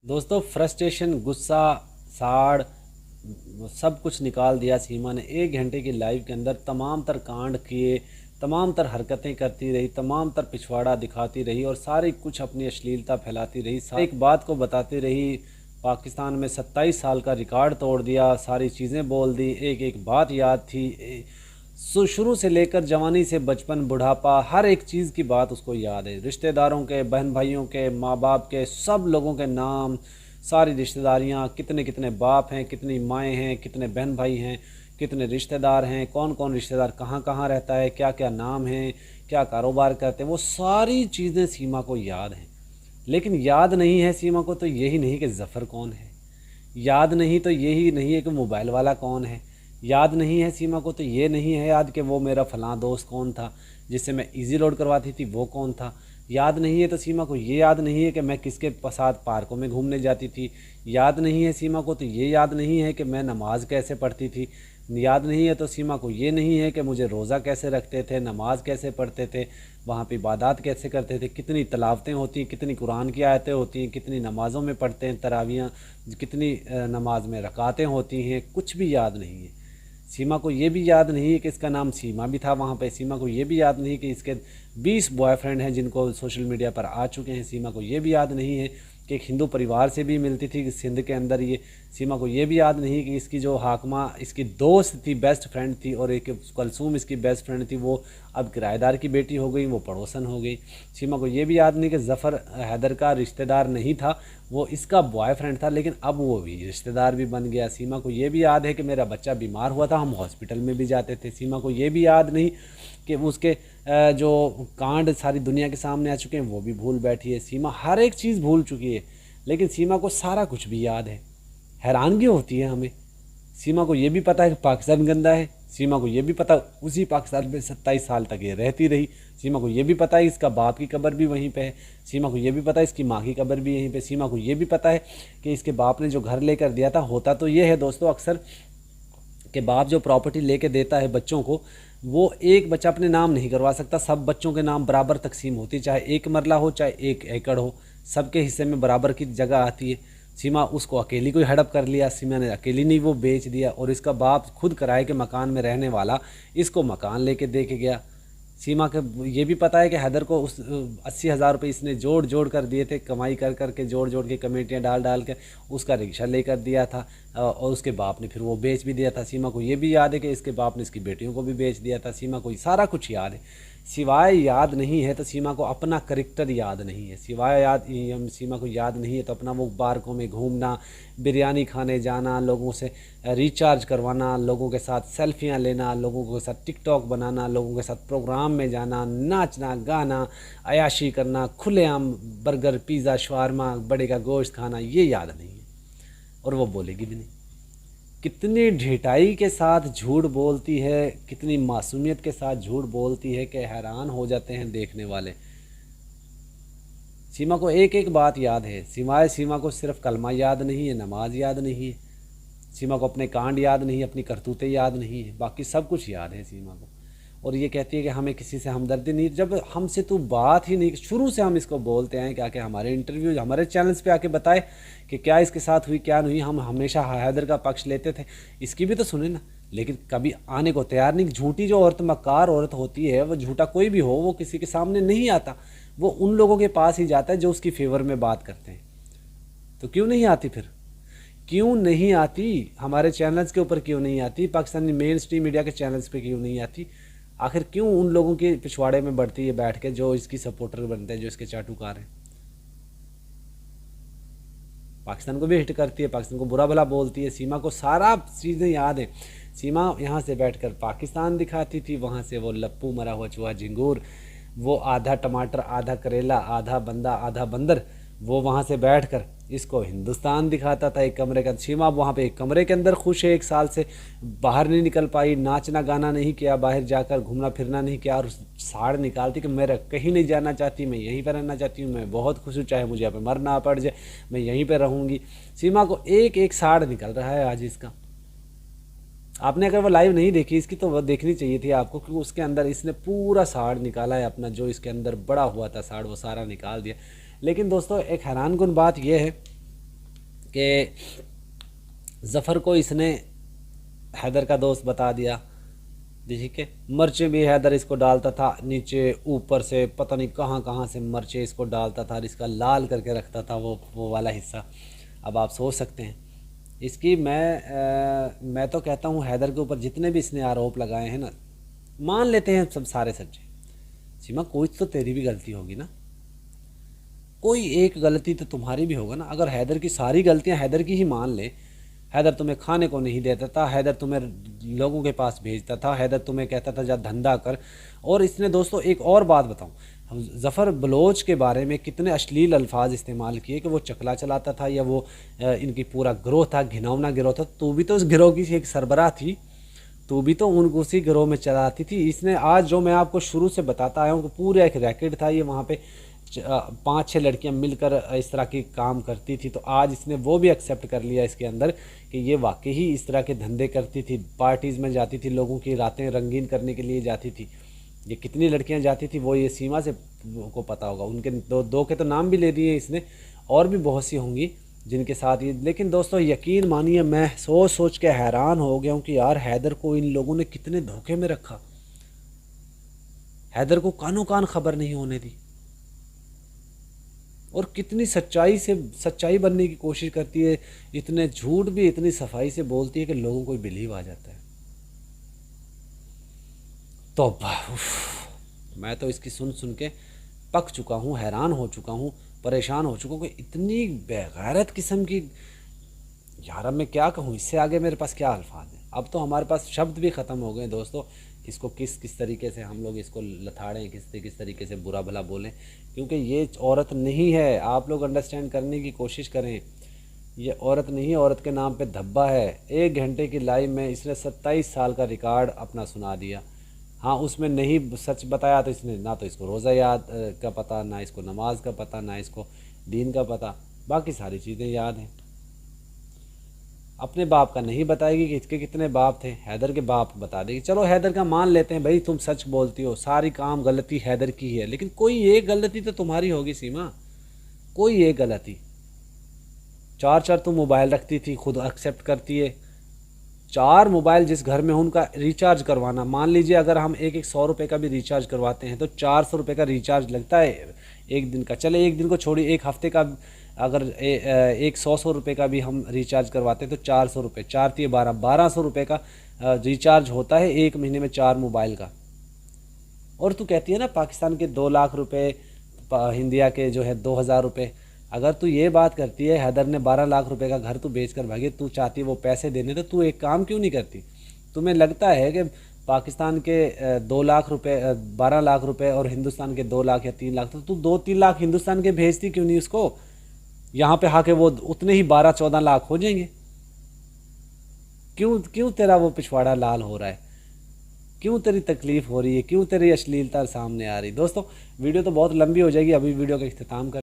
दोस्तों फ्रस्ट्रेशन, गुस्सा, साड़ सब कुछ निकाल दिया सीमा ने। 1 घंटे की लाइव के अंदर तमाम तर कांड किए, तमाम तर हरकतें करती रही, तमाम तर पिछवाड़ा दिखाती रही और सारी कुछ अपनी अश्लीलता फैलाती रही। एक बात को बताती रही, पाकिस्तान में 27 साल का रिकॉर्ड तोड़ दिया, सारी चीज़ें बोल दी। एक एक बात याद थी, शुरू से लेकर जवानी से बचपन बुढ़ापा हर एक चीज़ की बात उसको याद है। रिश्तेदारों के, बहन भाइयों के, माँ बाप के, सब लोगों के नाम, सारी रिश्तेदारियाँ, कितने कितने बाप हैं, कितनी माएँ हैं, कितने बहन भाई हैं, कितने रिश्तेदार हैं, कौन कौन रिश्तेदार कहाँ कहाँ रहता है, क्या क्या नाम है, क्या कारोबार करते हैं, वो सारी चीज़ें सीमा को याद हैं। लेकिन याद नहीं है सीमा को तो यही नहीं कि ज़फ़र कौन है, याद नहीं तो यही नहीं है कि मोबाइल वाला कौन है, याद नहीं है सीमा को तो ये नहीं है याद कि वो मेरा फ़लाँ दोस्त कौन था जिससे मैं इजी लोड करवाती थी, वो कौन था। याद नहीं है तो सीमा को ये याद नहीं है कि मैं किसके साथ पार्कों में घूमने जाती थी। याद नहीं है सीमा को तो ये याद नहीं है कि मैं नमाज़ कैसे पढ़ती थी। याद नहीं है तो सीमा को ये नहीं है कि मुझे रोज़ा कैसे रखते थे, नमाज कैसे पढ़ते थे, वहाँ पे इबादत कैसे करते थे, कितनी तलावतें होती हैं, कितनी कुरान की आयतें होती हैं, कितनी नमाज़ों में पढ़ते हैं तरावियाँ, कितनी नमाज में रकातें होती हैं, कुछ भी याद नहीं है। सीमा को ये भी याद नहीं है कि इसका नाम सीमा भी था वहाँ पे। सीमा को ये भी याद नहीं कि इसके 20 बॉयफ्रेंड हैं जिनको सोशल मीडिया पर आ चुके हैं। सीमा को ये भी याद नहीं है कि एक हिंदू परिवार से भी मिलती थी सिंध के अंदर ये। सीमा को ये भी याद नहीं कि इसकी जो हाकमा इसकी दोस्त थी, बेस्ट फ्रेंड थी, और एक कलसूम इसकी बेस्ट फ्रेंड थी, वो अब किराएदार की बेटी हो गई, वो पड़ोसन हो गई। सीमा को ये भी याद नहीं कि ज़फ़र हैदर का रिश्तेदार नहीं था, वो इसका बॉयफ्रेंड था, लेकिन अब वो भी रिश्तेदार भी बन गया। सीमा को ये भी याद है कि मेरा बच्चा बीमार हुआ था, हम हॉस्पिटल में भी जाते थे। सीमा को ये भी याद नहीं कि उसके जो कांड सारी दुनिया के सामने आ चुके हैं वो भी भूल बैठी है। सीमा हर एक चीज़ भूल चुकी है, लेकिन सीमा को सारा कुछ भी याद है। हैरानगी होती है हमें। सीमा को ये भी पता है कि पाकिस्तान गंदा है, सीमा को ये भी पता उसी पाकिस्तान में 27 साल तक ये रहती रही। सीमा को ये भी पता है इसका बाप की कब्र भी वहीं पे है। सीमा को ये भी पता है इसकी माँ की कब्र भी यहीं पे। सीमा को ये भी पता है कि इसके बाप ने जो घर लेकर दिया था, होता तो ये है दोस्तों अक्सर कि बाप जो प्रॉपर्टी लेके देता है बच्चों को, वो एक बच्चा अपने नाम नहीं करवा सकता, सब बच्चों के नाम बराबर तकसीम होती, चाहे 1 मरला हो चाहे 1 एकड़ हो, सबके हिस्से में बराबर की जगह आती है। सीमा उसको अकेली को हड़प कर लिया, सीमा ने अकेली नहीं वो बेच दिया, और इसका बाप खुद किराए के मकान में रहने वाला इसको मकान लेके दे के गया। सीमा के ये भी पता है कि हैदर को उस 80,000 रुपये इसने जोड़ जोड़ कर दिए थे, कमाई कर कर के जोड़ जोड़ के कमेटियाँ डाल डाल के उसका रिक्शा लेकर दिया था, और उसके बाप ने फिर वो बेच भी दिया था। सीमा को ये भी याद है कि इसके बाप ने इसकी बेटियों को भी बेच दिया था। सीमा को सारा कुछ याद है, सिवाय याद नहीं है तो सीमा को अपना करेक्टर याद नहीं है। सिवाय सीमा को याद नहीं है तो अपना वो पार्कों में घूमना, बिरयानी खाने जाना, लोगों से रिचार्ज करवाना, लोगों के साथ सेल्फियां लेना, लोगों के साथ टिकटॉक बनाना, लोगों के साथ प्रोग्राम में जाना, नाचना गाना, अयाशी करना, खुलेआम बर्गर पिज़्ज़ा शवारमा बड़े का गोश्त खाना, ये याद नहीं है और वो बोलेगी भी नहीं। कितनी ढिठाई के साथ झूठ बोलती है, कितनी मासूमियत के साथ झूठ बोलती है कि हैरान हो जाते हैं देखने वाले। सीमा को एक एक बात याद है, सिवाय सीमा को सिर्फ कलमा याद नहीं है, नमाज याद नहीं है, सीमा को अपने कांड याद नहीं है, अपनी करतूतें याद नहीं है, बाकी सब कुछ याद है सीमा को। और ये कहती है कि हमें किसी से हमदर्दी नहीं, जब हमसे तो बात ही नहीं, शुरू से हम इसको बोलते हैं क्या कि हमारे इंटरव्यू हमारे चैनल्स पे आके बताए कि क्या इसके साथ हुई क्या नहीं। हम हमेशा हैदर का पक्ष लेते थे, इसकी भी तो सुने ना, लेकिन कभी आने को तैयार नहीं। झूठी जो औरत, मक्कार औरत होती है, वो झूठा कोई भी हो, वो किसी के सामने नहीं आता, वो उन लोगों के पास ही जाता है जो उसकी फेवर में बात करते हैं। तो क्यों नहीं आती फिर, क्यों नहीं आती हमारे चैनल्स के ऊपर, क्यों नहीं आती पाकिस्तानी मेन स्ट्रीम मीडिया के चैनल्स पे, क्यों नहीं आती? आखिर क्यों उन लोगों के पिछवाड़े में बढ़ती है बैठ के जो इसकी सपोर्टर बनते हैं, जो इसके चाटुकार हैं? पाकिस्तान को भी हिट करती है, पाकिस्तान को बुरा भला बोलती है। सीमा को सारा चीज़ें याद है। सीमा यहाँ से बैठकर पाकिस्तान दिखाती थी, वहाँ से वो लप्पू मरा हुआ चूहा झिंगूर, वो आधा टमाटर आधा करेला, आधा बंदा आधा बंदर, वो वहाँ से बैठकर इसको हिंदुस्तान दिखाता था एक कमरे का। सीमा वहाँ पे एक कमरे के अंदर खुश है, 1 साल से बाहर नहीं निकल पाई, नाचना गाना नहीं किया, बाहर जाकर घूमना फिरना नहीं किया, और साड़ निकालती कि मैं कहीं नहीं जाना चाहती, मैं यहीं पर रहना चाहती हूँ, मैं बहुत खुश हूँ, चाहे मुझे यहाँ पे मरना पड़ जाए मैं यहीं पर रहूँगी। सीमा को एक एक साड़ निकल रहा है आज इसका। आपने अगर वो लाइव नहीं देखी इसकी तो वो देखनी चाहिए थी आपको, क्योंकि उसके अंदर इसने पूरा साड़ निकाला है अपना, जो इसके अंदर बड़ा हुआ था साड़ वो सारा निकाल दिया। लेकिन दोस्तों एक हैरानकुन बात यह है कि ज़फ़र को इसने हैदर का दोस्त बता दिया। ठीक है, मिर्चें भी हैदर इसको डालता था, नीचे ऊपर से पता नहीं कहाँ कहाँ से मिर्चें इसको डालता था और इसका लाल करके रखता था वो वाला हिस्सा। अब आप सोच सकते हैं इसकी। मैं तो कहता हूँ हैदर के ऊपर जितने भी इसने आरोप लगाए हैं ना, मान लेते हैं सब सारे सच्चे। सीमा, कोई तो तेरी भी गलती होगी ना, कोई एक गलती तो तुम्हारी भी होगा ना। अगर हैदर की सारी गलतियां हैदर की ही मान ले, हैदर तुम्हें खाने को नहीं देता था, हैदर तुम्हें लोगों के पास भेजता था, हैदर तुम्हें कहता था जा धंधा कर। और इसने दोस्तों एक और बात बताऊं, हम ज़फ़र बलोच के बारे में कितने अश्लील अल्फाज इस्तेमाल किए कि वो चकला चलाता था या वो इनकी पूरा गिरोह था, घिनौना गिरोह था। तू भी तो उस गिरोह की एक सरबराह थी, तू भी तो उसी गिरोह में चलाती थी। इसने आज जो मैं आपको शुरू से बताता आया हूँ कि पूरा एक रैकेट था ये, वहाँ पे 5-6 लड़कियां मिलकर इस तरह की काम करती थी। तो आज इसने वो भी एक्सेप्ट कर लिया इसके अंदर कि ये वाकई ही इस तरह के धंधे करती थी, पार्टीज़ में जाती थी, लोगों की रातें रंगीन करने के लिए जाती थी। ये कितनी लड़कियां जाती थी वो ये सीमा से को पता होगा। उनके दो के तो नाम भी ले दिए इसने, और भी बहुत सी होंगी जिनके साथ ये। लेकिन दोस्तों यकीन मानिए, मैं सोच सोच के हैरान हो गया हूँ कि यार हैदर को इन लोगों ने कितने धोखे में रखा। हैदर को कानो कान खबर नहीं होने दी और कितनी सच्चाई बनने की कोशिश करती है, इतने झूठ भी इतनी सफाई से बोलती है कि लोगों को बिलीव आ जाता है। तो मैं तो इसकी सुन सुन के पक चुका हूँ, हैरान हो चुका हूँ, परेशान हो चुका हूँ कि इतनी बेगैरत किस्म की। यार अब मैं क्या कहूँ, इससे आगे मेरे पास क्या अल्फाज हैं। अब तो हमारे पास शब्द भी ख़त्म हो गए दोस्तों, इसको किस तरीके से हम लोग इसको लथाड़ें, किस तरीके से बुरा भला बोलें, क्योंकि ये औरत नहीं है। आप लोग अंडरस्टैंड करने की कोशिश करें, ये औरत नहीं है, औरत के नाम पे धब्बा है। 1 घंटे की लाइव में इसने 27 साल का रिकॉर्ड अपना सुना दिया। हाँ, उसमें नहीं सच बताया तो इसने ना तो इसको रोज़ा याद का पता, ना इसको नमाज का पता, ना इसको दीन का पता, बाकी सारी चीज़ें याद हैं। अपने बाप का नहीं बताएगी कि इसके कितने बाप थे, हैदर के बाप बता देगी। चलो हैदर का मान लेते हैं, भाई तुम सच बोलती हो, सारी काम गलती हैदर की ही है, लेकिन कोई एक गलती तो तुम्हारी होगी सीमा, कोई एक गलती। 4 तुम मोबाइल रखती थी, खुद एक्सेप्ट करती है। 4 मोबाइल जिस घर में उनका रिचार्ज करवाना, मान लीजिए अगर हम एक 100 रुपये का भी रिचार्ज करवाते हैं तो 400 रुपये का रिचार्ज लगता है एक दिन का। चले एक दिन को छोड़िए, एक हफ्ते का अगर एक 100 रुपये का भी हम रिचार्ज करवाते हैं तो 400 रुपये, 4×3 1200 रुपये का रिचार्ज होता है एक महीने में 4 मोबाइल का। और तू कहती है ना पाकिस्तान के 2 लाख रुपए, इंडिया के जो है 2000 रुपये। अगर तू ये बात करती है हैदर ने 12 लाख रुपए का घर तू बेच कर भागी, तू चाहती है वो पैसे देने, तो तू एक काम क्यों नहीं करती? तुम्हें लगता है कि पाकिस्तान के 2 लाख रुपए 12 लाख रुपए और हिंदुस्तान के 2 लाख या 3 लाख, तो तू 2-3 लाख हिंदुस्तान के भेजती क्यों नहीं उसको? यहाँ पे आके वो उतने ही 12-14 लाख हो जाएंगे। क्यों तेरा वो पिछवाड़ा लाल हो रहा है? क्यों तेरी तकलीफ़ हो रही है? क्यों तेरी अश्लीलता सामने आ रही? दोस्तों वीडियो तो बहुत लंबी हो जाएगी, अभी वीडियो का इख्तिताम कर